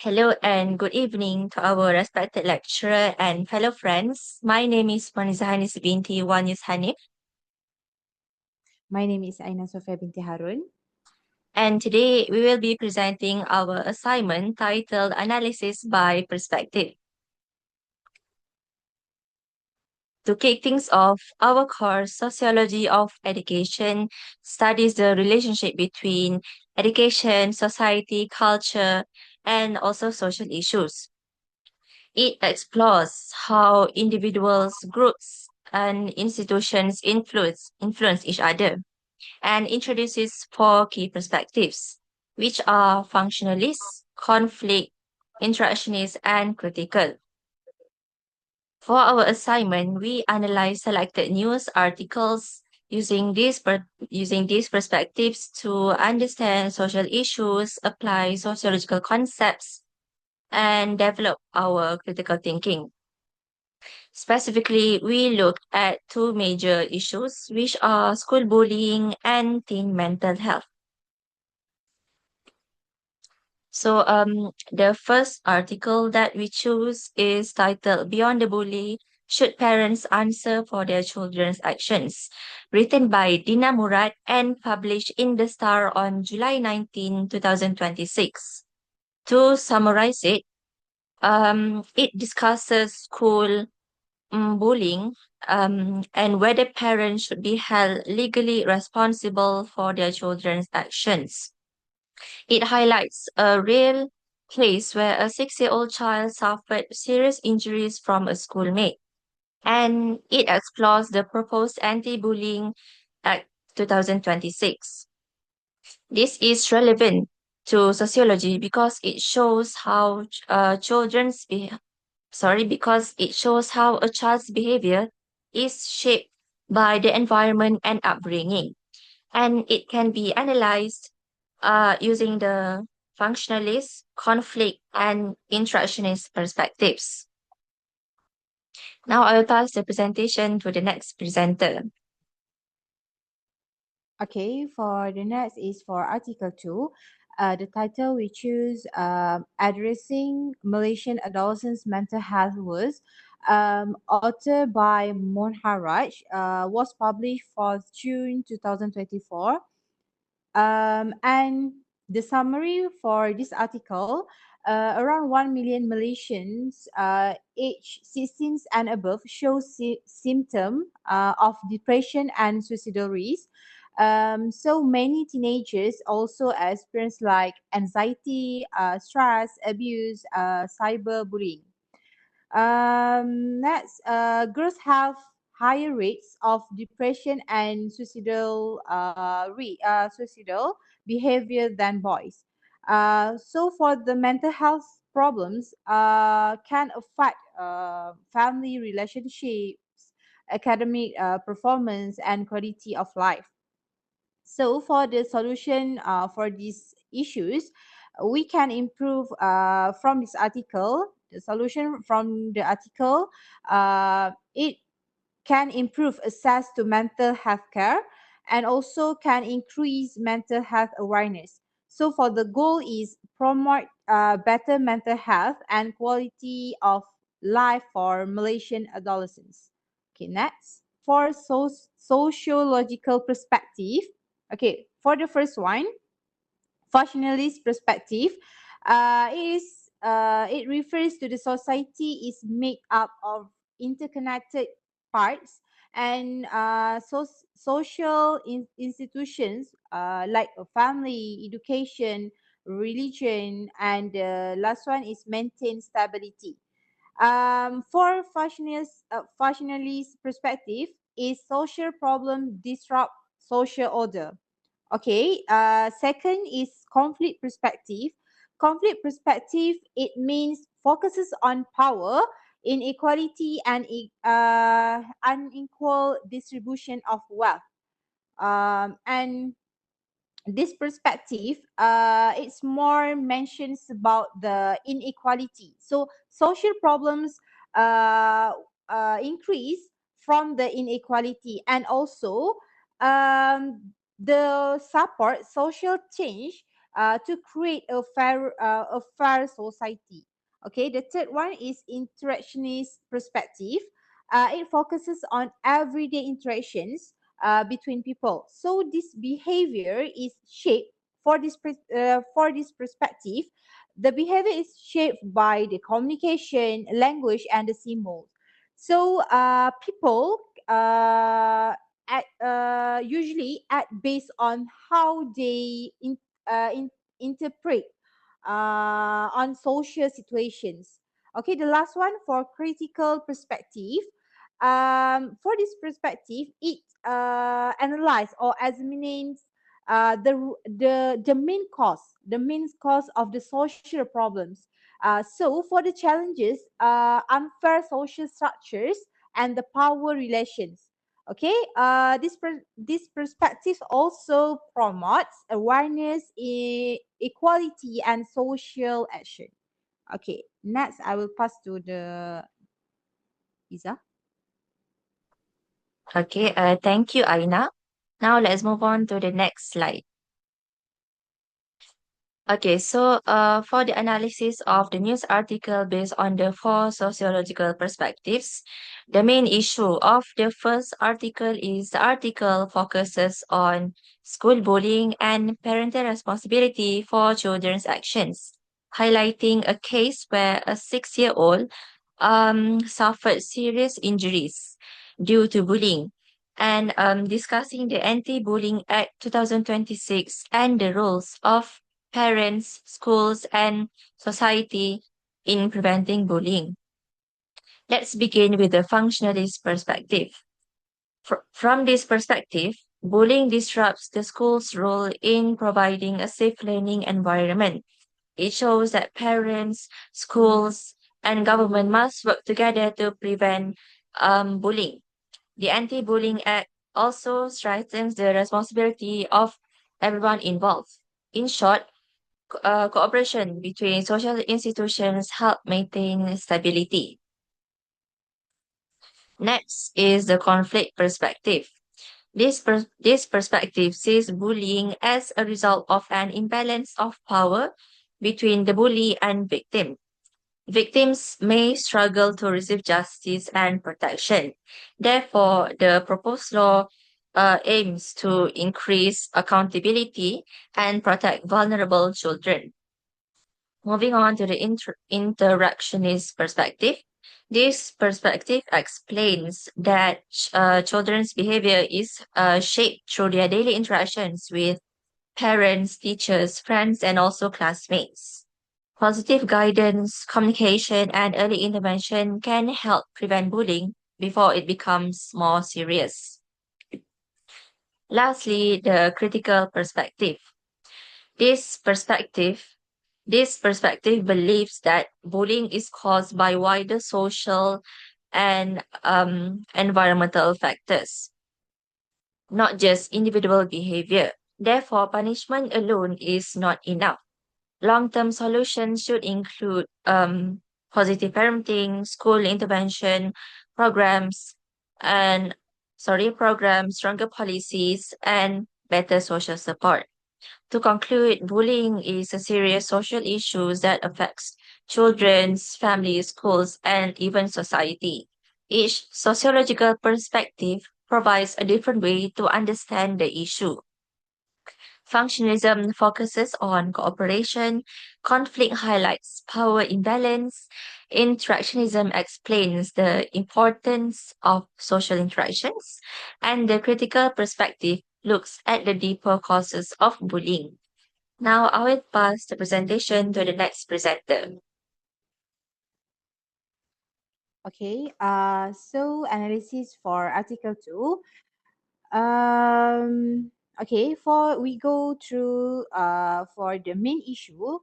Hello and good evening to our respected lecturer and fellow friends. My name is Maniza Hanis binti Wanyus Hanif, My name is Aina Sofia binti Harun. and today we will be presenting our assignment titled Analysis by Perspective. To kick things off, our course, Sociology of Education, studies the relationship between education, society, culture, and also social issues. It explores how individuals, groups, and institutions influence each other and introduces four key perspectives, which are functionalist, conflict, interactionist, and critical. For our assignment, we analyze selected news articles using these perspectives to understand social issues, apply sociological concepts, and develop our critical thinking. Specifically, we looked at two major issues, which are school bullying and teen mental health. The first article that we choose is titled Beyond the Bully, Should Parents Answer for Their Children's Actions? Written by Dina Murad and published in The Star on July 19, 2026. To summarize it, it discusses school bullying, and whether parents should be held legally responsible for their children's actions. It highlights a real case where a 6-year-old child suffered serious injuries from a schoolmate, and it explores the proposed Anti-Bullying Act 2026. This is relevant to sociology because it shows how because it shows how a child's behavior is shaped by the environment and upbringing. And it can be analyzed using the functionalist, conflict, and interactionist perspectives. Now I will pass the presentation to the next presenter. Okay, for the next is for Article 2. The title we choose, Addressing Malaysian Adolescents' Mental Health was authored by Monharaj, was published for June 2024. And the summary for this article, around 1 million Malaysians aged 16 and above show symptom of depression and suicidal risk. So many teenagers also experience like anxiety, stress, abuse, cyberbullying. Next, girls have higher rates of depression and suicidal behavior than boys. So for the mental health problems, can affect family relationships, academic performance, and quality of life. So for the solution for these issues, we can improve from this article. The solution from the article, it can improve access to mental health care and also can increase mental health awareness. So for the goal is promote better mental health and quality of life for Malaysian adolescents. Okay, next. For sociological perspective, okay, for the first one, functionalist perspective, it refers to the society is made up of interconnected parts and social institutions like a family, education, religion, and the last one is maintain stability. For functionalist perspective, is social problem disrupt social order. Okay. Second is conflict perspective. Conflict perspective, it means focuses on power, inequality, and unequal distribution of wealth. And this perspective, it's more mentions about the inequality. So social problems increase from the inequality, and also the support social change to create a fair society. Okay, the third one is interactionist perspective. It focuses on everyday interactions between people. So this behavior is shaped for this perspective. The behavior is shaped by the communication, language, and the symbols. So people usually act based on how they interpret on social situations. Okay, the last one for critical perspective. For this perspective, it analyze or examines the main cause of the social problems. So for the challenges, unfair social structures and the power relations. Okay, this perspective also promotes awareness, equality, and social action. Okay, next I will pass to the Isa. Okay, thank you, Aina. Now let's move on to the next slide. Okay, so for the analysis of the news article based on the four sociological perspectives, the main issue of the first article is the article focuses on school bullying and parental responsibility for children's actions, highlighting a case where a 6-year-old suffered serious injuries due to bullying and discussing the Anti-Bullying Act 2026 and the roles of parents, schools, and society in preventing bullying. Let's begin with the functionalist perspective. From this perspective, bullying disrupts the school's role in providing a safe learning environment. It shows that parents, schools, and government must work together to prevent bullying. The Anti-Bullying Act also strengthens the responsibility of everyone involved. In short, cooperation between social institutions help maintain stability. Next is the conflict perspective. This perspective sees bullying as a result of an imbalance of power between the bully and victim. Victims may struggle to receive justice and protection. Therefore, the proposed law aims to increase accountability and protect vulnerable children. Moving on to the interactionist perspective. This perspective explains that children's behavior is shaped through their daily interactions with parents, teachers, friends, and also classmates. Positive guidance, communication, and early intervention can help prevent bullying before it becomes more serious. Lastly, the critical perspective. This perspective This perspective believes that bullying is caused by wider social and environmental factors, not just individual behavior. Therefore, punishment alone is not enough. Long-term solutions should include positive parenting, school intervention programs, and programs, stronger policies, and better social support. To conclude, bullying is a serious social issue that affects children's, families, schools, and even society. Each sociological perspective provides a different way to understand the issue. Functionalism focuses on cooperation, conflict highlights power imbalance, interactionism explains the importance of social interactions, and the critical perspective looks at the deeper causes of bullying. Now I will pass the presentation to the next presenter. Okay, so analysis for Article 2. Okay, for we go through for the main issue.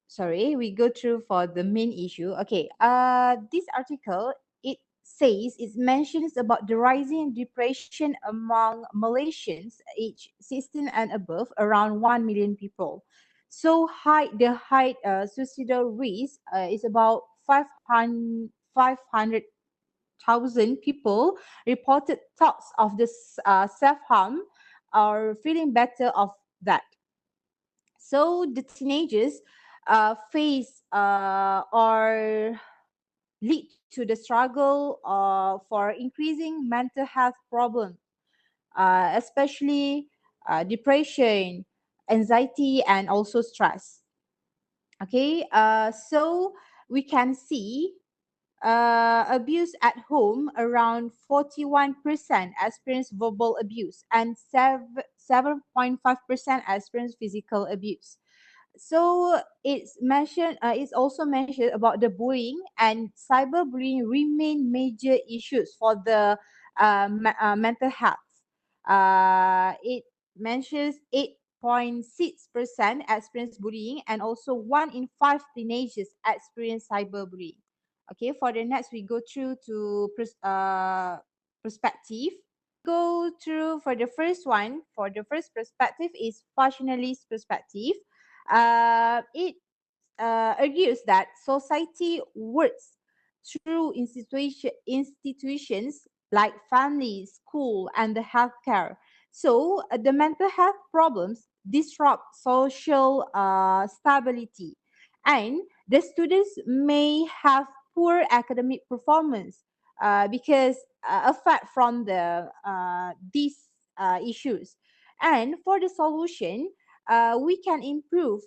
Sorry, we go through for the main issue. Okay, this article, it says, it mentions about the rising depression among Malaysians aged 16 and above, around 1 million people. So high suicidal risk is about 500,000 people reported thoughts of this self-harm or feeling better of that. So the teenagers face or lead to the struggle for increasing mental health problems, especially depression, anxiety, and also stress. Okay, so we can see abuse at home, around 41% experience verbal abuse and 7.5% experience physical abuse. So it's also mentioned about the bullying, and cyberbullying remain major issues for the mental health. It mentions 8.6% experience bullying, and also 1 in 5 teenagers experience cyberbullying. Okay, for the next we go through to perspective. Go through for the first one. For the first perspective is functionalist perspective. It argues that society works through institutions like family, school, and the healthcare. So the mental health problems disrupt social stability, and the students may have poor academic performance because affect from these issues. And for the solution, we can improve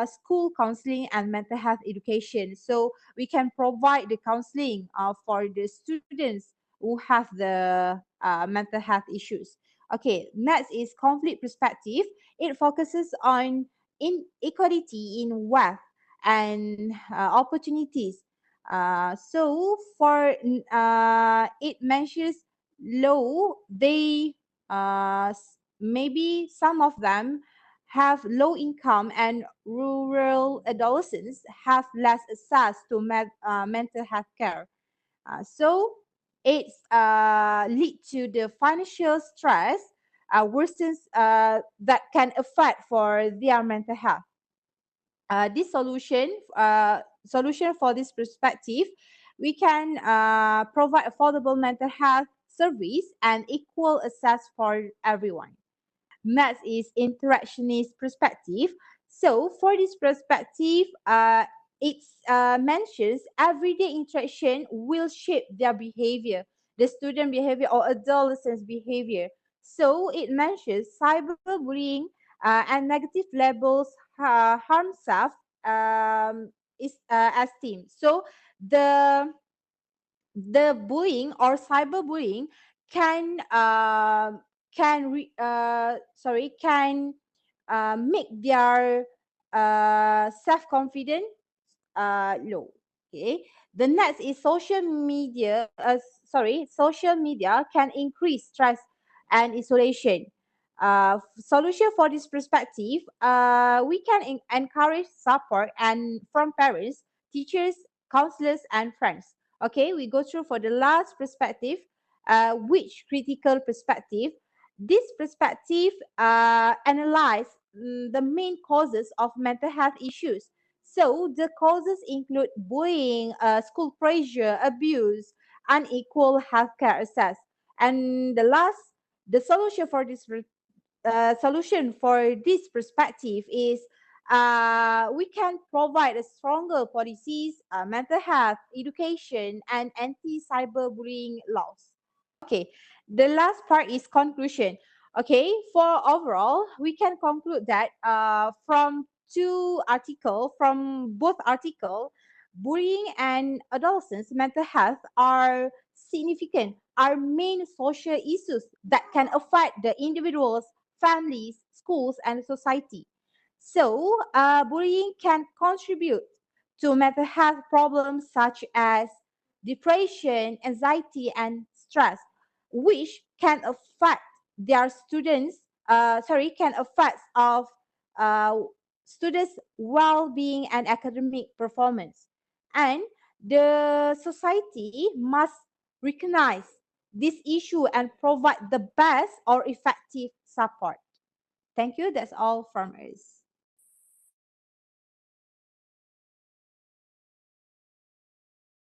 school counseling and mental health education. So we can provide the counseling for the students who have the mental health issues. Okay, next is conflict perspective. It focuses on inequality in wealth and opportunities. So for it mentions low, maybe some of them have low income, and rural adolescents have less access to mental health care. So it's lead to the financial stress worsens that can affect for their mental health. This solution for this perspective, we can provide affordable mental health service and equal access for everyone. Next is interactionist perspective. So for this perspective, it mentions everyday interaction will shape their behavior, the student behavior or adolescent's behavior. So it mentions cyberbullying and negative labels harm self is esteem. So the bullying or cyberbullying can make their self confidence low. Okay. The next is social media. Social media can increase stress and isolation. Solution for this perspective, we can encourage support and from parents, teachers, counselors, and friends. Okay, we go through for the last perspective, which critical perspective. This perspective analyze the main causes of mental health issues. So the causes include bullying, school pressure, abuse, unequal healthcare access. And the solution for this perspective is we can provide a stronger policies, mental health, education, and anti-cyberbullying laws. Okay, the last part is conclusion. Okay, for overall, we can conclude that from both article, bullying and adolescents mental health are significant, are main social issues that can affect the individuals, families, schools, and society. So, bullying can contribute to mental health problems such as depression, anxiety, and stress, which can affect their students. Can affect of uh, students' well-being and academic performance. And the society must recognize this issue and provide the best or effective support. Thank you. That's all from us.